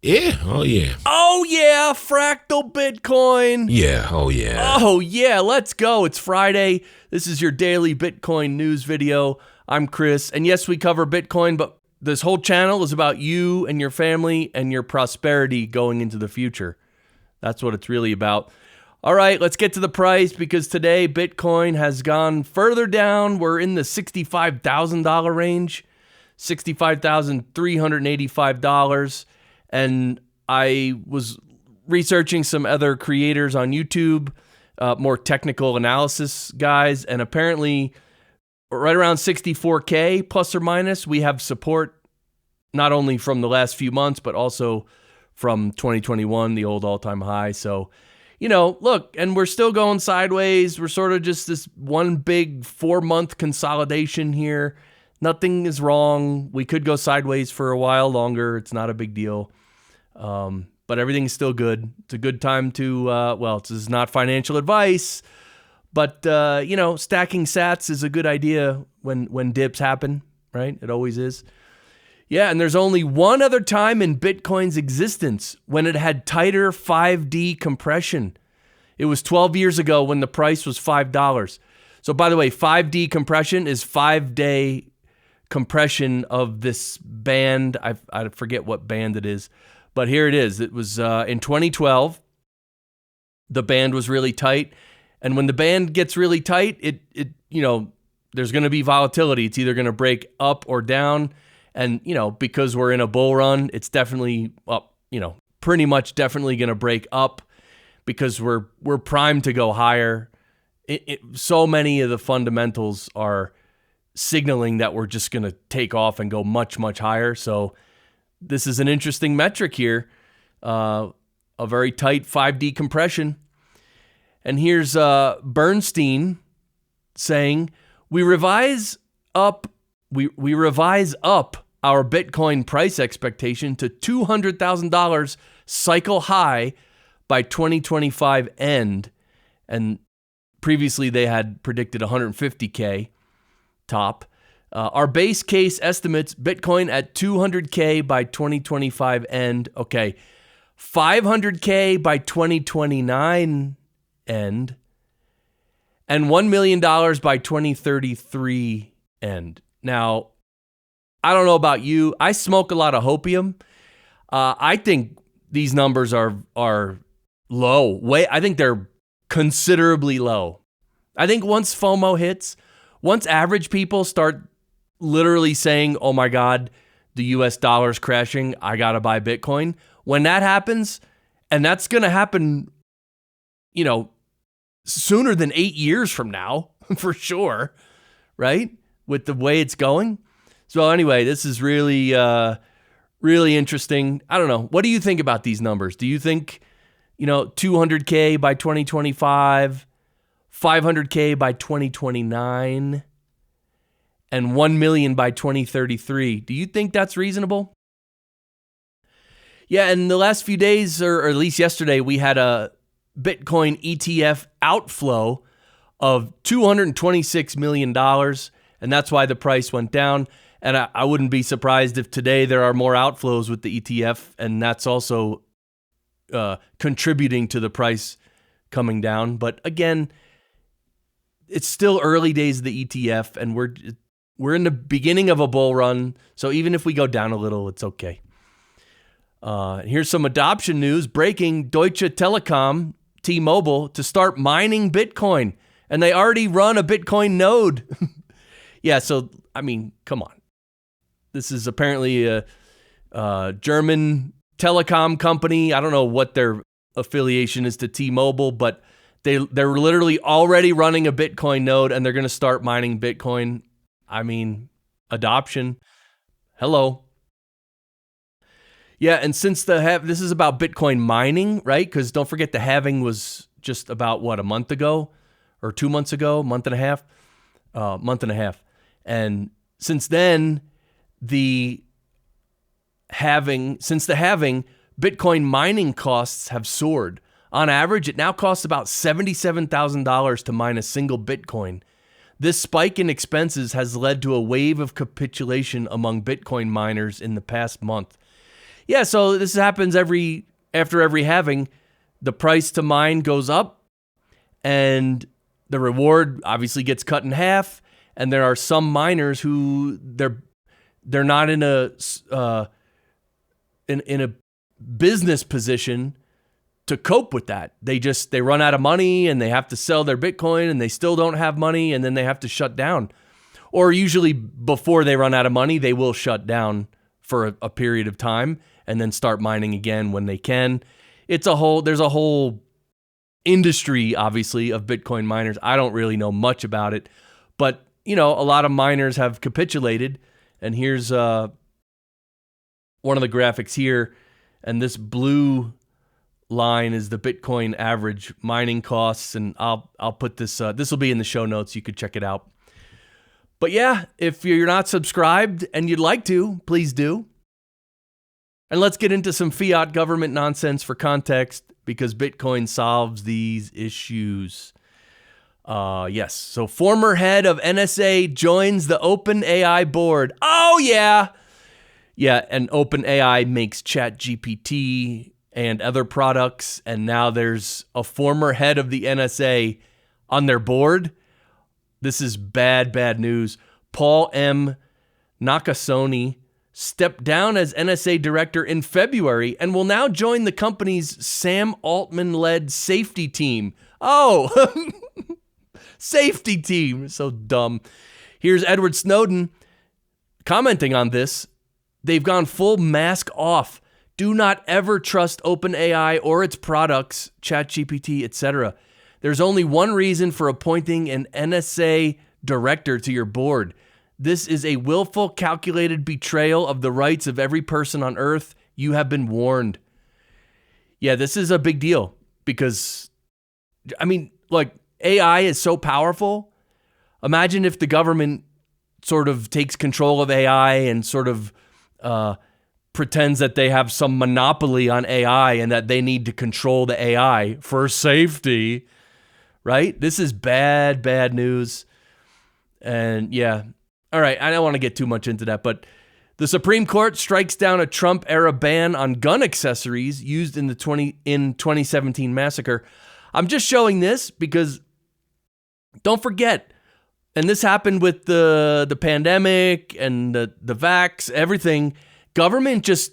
Yeah, oh yeah. Oh yeah, fractal Bitcoin. Yeah, oh yeah. Oh yeah, let's go. It's Friday. This is your daily Bitcoin news video. I'm Chris, and yes, we cover Bitcoin, but this whole channel is about you and your family and your prosperity going into the future. That's what it's really about. All right, let's get to the price because today Bitcoin has gone further down. We're in the $65,000 range, $65,385. And I was researching some other creators on YouTube, more technical analysis guys, and apparently right around 64K plus or minus, we have support not only from the last few months, but also from 2021, the old all-time high. So, look, and we're still going sideways. We're sort of just this one big 4-month consolidation here. Nothing is wrong. We could go sideways for a while longer. It's not a big deal. But everything's still good. It's a good time to, this is not financial advice, but, stacking sats is a good idea when dips happen, right? It always is. Yeah, and there's only one other time in Bitcoin's existence when it had tighter 5D compression. It was 12 years ago when the price was $5. So by the way, 5D compression is 5-day compression of this band. I forget what band it is. But here it is. It was in 2012. The band was really tight, and when the band gets really tight, it there's going to be volatility. It's either going to break up or down, and because we're in a bull run, it's definitely up. Pretty much definitely going to break up because we're primed to go higher. So many of the fundamentals are signaling that we're just going to take off and go much higher. So this is an interesting metric here, a very tight 5D compression. And here's Bernstein saying, we revise up our Bitcoin price expectation to $200,000 cycle high by 2025 end. And previously they had predicted 150K top. Our base case estimates Bitcoin at 200K by 2025 end. Okay, 500K by 2029 end, and $1 million by 2033 end. Now, I don't know about you. I smoke a lot of hopium. I think these numbers are low. I think they're considerably low. I think once FOMO hits, once average people start literally saying, oh my God, the US dollar's crashing, I gotta buy Bitcoin. When that happens, and that's gonna happen, sooner than 8 years from now, for sure, right? With the way it's going. So anyway, this is really, really interesting. I don't know. What do you think about these numbers? Do you think, 200K by 2025, 500K by 2029, and 1 million by 2033. Do you think that's reasonable? Yeah, in the last few days, or at least yesterday, we had a Bitcoin ETF outflow of $226 million, and that's why the price went down. And I wouldn't be surprised if today there are more outflows with the ETF, and that's also contributing to the price coming down. But again, it's still early days of the ETF, and we're in the beginning of a bull run, so even if we go down a little, it's okay. Here's some adoption news. Breaking: Deutsche Telekom, T-Mobile, to start mining Bitcoin, and they already run a Bitcoin node. Yeah, so, come on. This is apparently a German telecom company. I don't know what their affiliation is to T-Mobile, but they're literally already running a Bitcoin node, and they're going to start mining Bitcoin. Adoption. Hello. Yeah, and since this is about Bitcoin mining, right? Because don't forget the halving was just about, a month ago? Or 2 months ago? Month and a half? And since then, the halving, Bitcoin mining costs have soared. On average, it now costs about $77,000 to mine a single Bitcoin. This spike in expenses has led to a wave of capitulation among Bitcoin miners in the past month. Yeah, so this happens after every halving. The price to mine goes up, and the reward obviously gets cut in half. And there are some miners who they're not in a in a business position to cope with that. They run out of money and they have to sell their Bitcoin, and they still don't have money, and then they have to shut down. Or usually before they run out of money, they will shut down for a period of time and then start mining again when they can. There's a whole industry, obviously, of Bitcoin miners. I don't really know much about it, but a lot of miners have capitulated. And here's one of the graphics here, and this blue line is the Bitcoin average mining costs, and I'll put this. This will be in the show notes. You could check it out. But yeah, if you're not subscribed and you'd like to, please do. And let's get into some fiat government nonsense for context, because Bitcoin solves these issues. Yes. So former head of NSA joins the OpenAI board. Oh, yeah. Yeah, and OpenAI makes ChatGPT and other products, and now there's a former head of the NSA on their board. This is bad news. Paul M. Nakasone stepped down as NSA director in February and will now join the company's Sam Altman-led safety team. Oh, safety team. So dumb. Here's Edward Snowden commenting on this. They've gone full mask off. Do not ever trust OpenAI or its products, ChatGPT, etc. There's only one reason for appointing an NSA director to your board. This is a willful, calculated betrayal of the rights of every person on Earth. You have been warned. Yeah, this is a big deal because, AI is so powerful. Imagine if the government sort of takes control of AI and sort of pretends that they have some monopoly on AI and that they need to control the AI for safety. Right? This is bad news. And yeah. All right. I don't want to get too much into that, but the Supreme Court strikes down a Trump-era ban on gun accessories used in the 2017 massacre. I'm just showing this because don't forget, and this happened with the pandemic and the vax, everything. Government just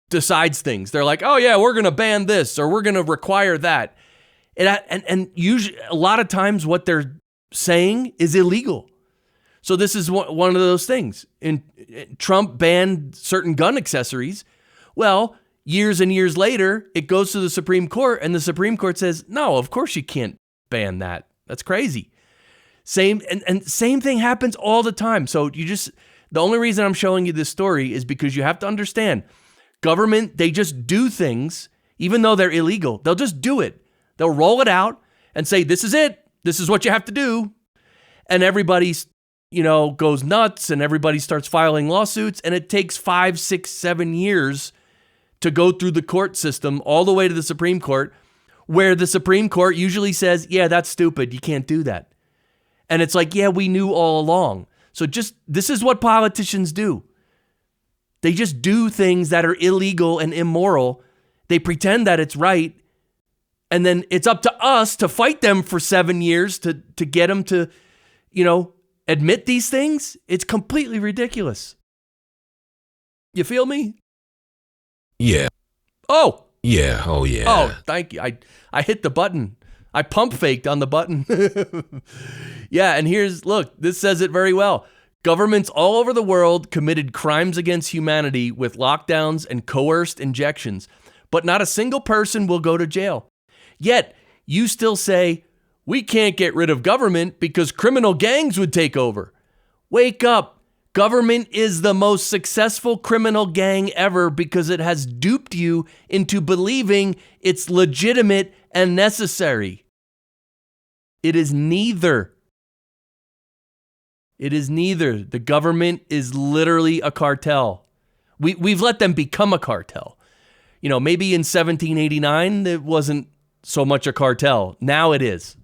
decides things. They're like, oh yeah, we're going to ban this or we're going to require that. And usually, a lot of times what they're saying is illegal. So this is one of those things. Trump banned certain gun accessories. Well, years and years later, it goes to the Supreme Court, and the Supreme Court says, no, of course you can't ban that. That's crazy. Same thing happens all the time. So the only reason I'm showing you this story is because you have to understand, government, they just do things, even though they're illegal. They'll just do it. They'll roll it out and say, this is it. This is what you have to do. And everybody, goes nuts, and everybody starts filing lawsuits. And it takes 5, 6, 7 years to go through the court system all the way to the Supreme Court, where the Supreme Court usually says, yeah, that's stupid. You can't do that. And it's like, yeah, we knew all along. So this is what politicians do. They just do things that are illegal and immoral. They pretend that it's right. And then it's up to us to fight them for 7 years to get them to, admit these things. It's completely ridiculous. You feel me? Yeah. Oh. Yeah. Oh, yeah. Oh, thank you. I hit the button. I pump faked on the button. Yeah, and this says it very well. Governments all over the world committed crimes against humanity with lockdowns and coerced injections, but not a single person will go to jail. Yet, you still say, we can't get rid of government because criminal gangs would take over. Wake up. Government is the most successful criminal gang ever because it has duped you into believing it's legitimate and necessary. It is neither. It is neither. The government is literally a cartel. We've let them become a cartel. Maybe in 1789, it wasn't so much a cartel. Now it is.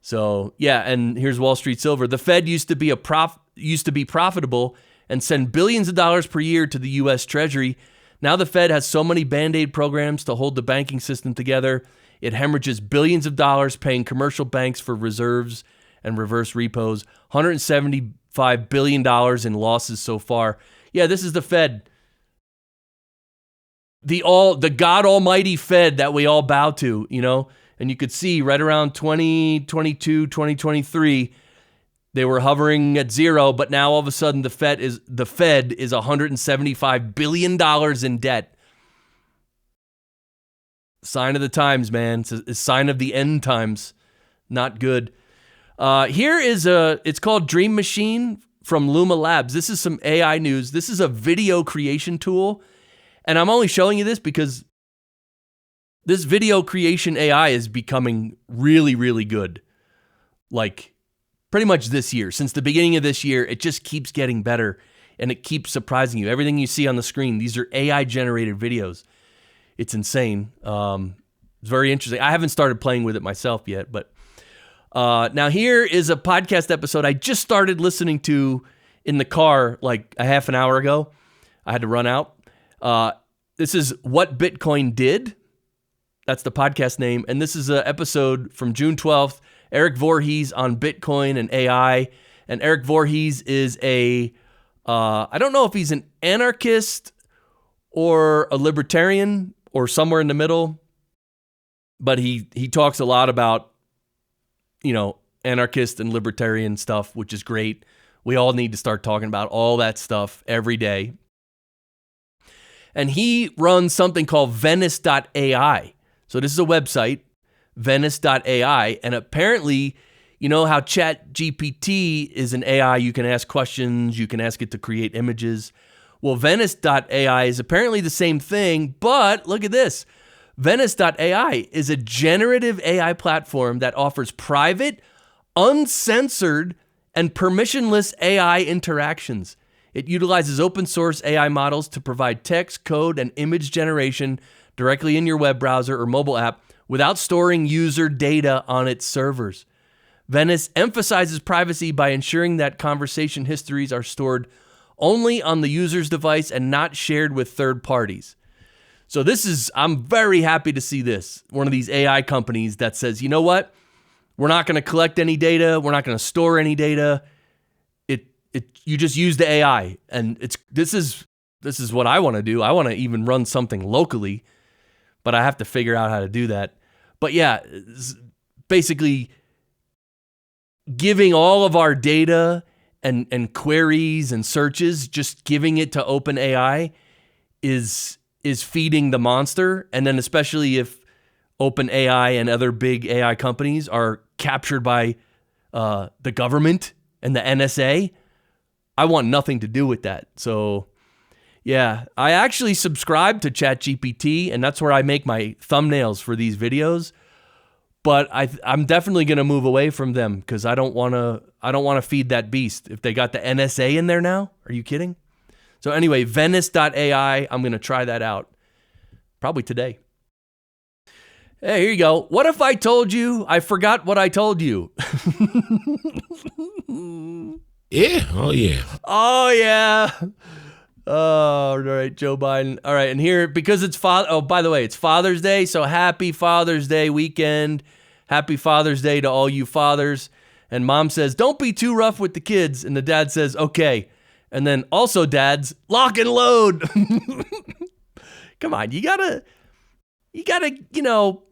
So, yeah, and here's Wall Street Silver. The Fed used to be profitable and send billions of dollars per year to the U.S. Treasury. Now the Fed has so many Band-Aid programs to hold the banking system together, it hemorrhages billions of dollars paying commercial banks for reserves and reverse repos, $175 billion in losses so far. Yeah, this is the Fed. The God Almighty Fed that we all bow to, and you could see right around 2022, 2023, they were hovering at zero, but now all of a sudden the Fed is $175 billion in debt. Sign of the times, man. It's a sign of the end times. Not good. Here is it's called Dream Machine from Luma Labs. This is some AI news. This is a video creation tool. And I'm only showing you this because this video creation AI is becoming really, really good. Like pretty much this year. Since the beginning of this year, it just keeps getting better and it keeps surprising you. Everything you see on the screen, these are AI generated videos. It's insane. It's very interesting. I haven't started playing with it myself yet, but now here is a podcast episode I just started listening to in the car like a half an hour ago. I had to run out. This is What Bitcoin Did. That's the podcast name. And this is an episode from June 12th. Erik Voorhees on Bitcoin and AI. And Erik Voorhees is I don't know if he's an anarchist or a libertarian or somewhere in the middle, but he talks a lot about, anarchist and libertarian stuff, which is great. We all need to start talking about all that stuff every day. And he runs something called Venice.ai. So this is a website, Venice.ai. And apparently, you know how ChatGPT is an AI. You can ask questions. You can ask it to create images. Well, Venice.ai is apparently the same thing, but look at this. Venice.ai is a generative AI platform that offers private, uncensored, and permissionless AI interactions. It utilizes open source AI models to provide text, code, and image generation directly in your web browser or mobile app without storing user data on its servers. Venice emphasizes privacy by ensuring that conversation histories are stored only on the user's device and not shared with third parties. So I'm very happy to see this. One of these AI companies that says, you know what? We're not going to collect any data. We're not going to store any data. You just use the AI, and this is what I want to do. I want to even run something locally, but I have to figure out how to do that. But yeah, basically giving all of our data and queries and searches, just giving it to OpenAI is feeding the monster. And then especially if OpenAI and other big AI companies are captured by the government and the NSA, I want nothing to do with that. So yeah, I actually subscribe to ChatGPT, and that's where I make my thumbnails for these videos. But I'm definitely going to move away from them because I don't want to feed that beast. If they got the NSA in there now, are you kidding? So anyway, Venice.ai, I'm going to try that out probably today. Hey, here you go. What if I told you I forgot what I told you? Yeah. Oh, yeah. Oh, yeah. Oh, all right, Joe Biden. All right, and here, because it's by the way, it's Father's Day, so happy Father's Day weekend. Happy Father's Day to all you fathers. And mom says, don't be too rough with the kids. And the dad says, okay. And then also dads, lock and load. Come on, you gotta,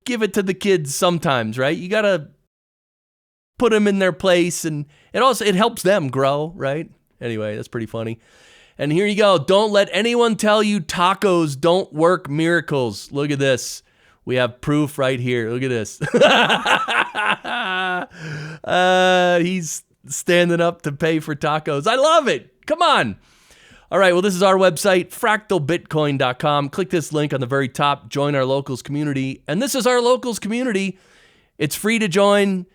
give it to the kids sometimes, right? You gotta put them in their place, and it helps them grow, right? Anyway, that's pretty funny. And here you go. Don't let anyone tell you tacos don't work miracles. Look at this. We have proof right here. Look at this. He's standing up to pay for tacos. I love it. Come on. All right. Well, this is our website, fractalbitcoin.com. Click this link on the very top. Join our locals community. And this is our locals community. It's free to join.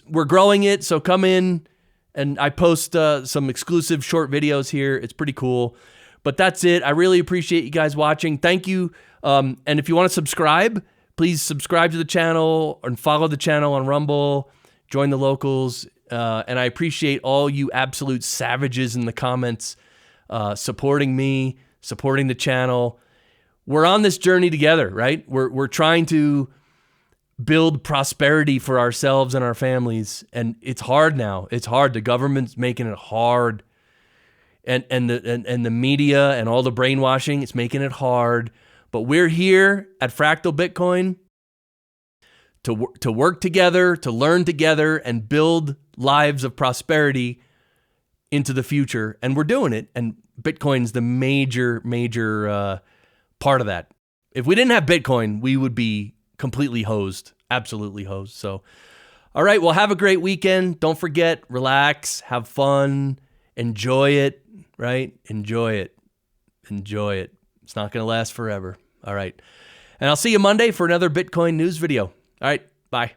We're growing it. So come in. And I post some exclusive short videos here. It's pretty cool. But that's it. I really appreciate you guys watching. Thank you. And if you want to subscribe, please subscribe to the channel and follow the channel on Rumble. Join the locals. And I appreciate all you absolute savages in the comments supporting me, supporting the channel. we're on this journey together, right? We're trying to build prosperity for ourselves and our families, and it's hard now. It's hard. The government's making it hard, and the media and all the brainwashing, it's making it hard. But we're here at Fractal Bitcoin to work together, to learn together, and build lives of prosperity into the future. And we're doing it. And Bitcoin's the major part of that. If we didn't have Bitcoin, we would be completely hosed, absolutely hosed. So, all right, well, have a great weekend. Don't forget, relax, have fun, enjoy it, right? Enjoy it. It's not going to last forever. All right. And I'll see you Monday for another Bitcoin news video. All right, bye.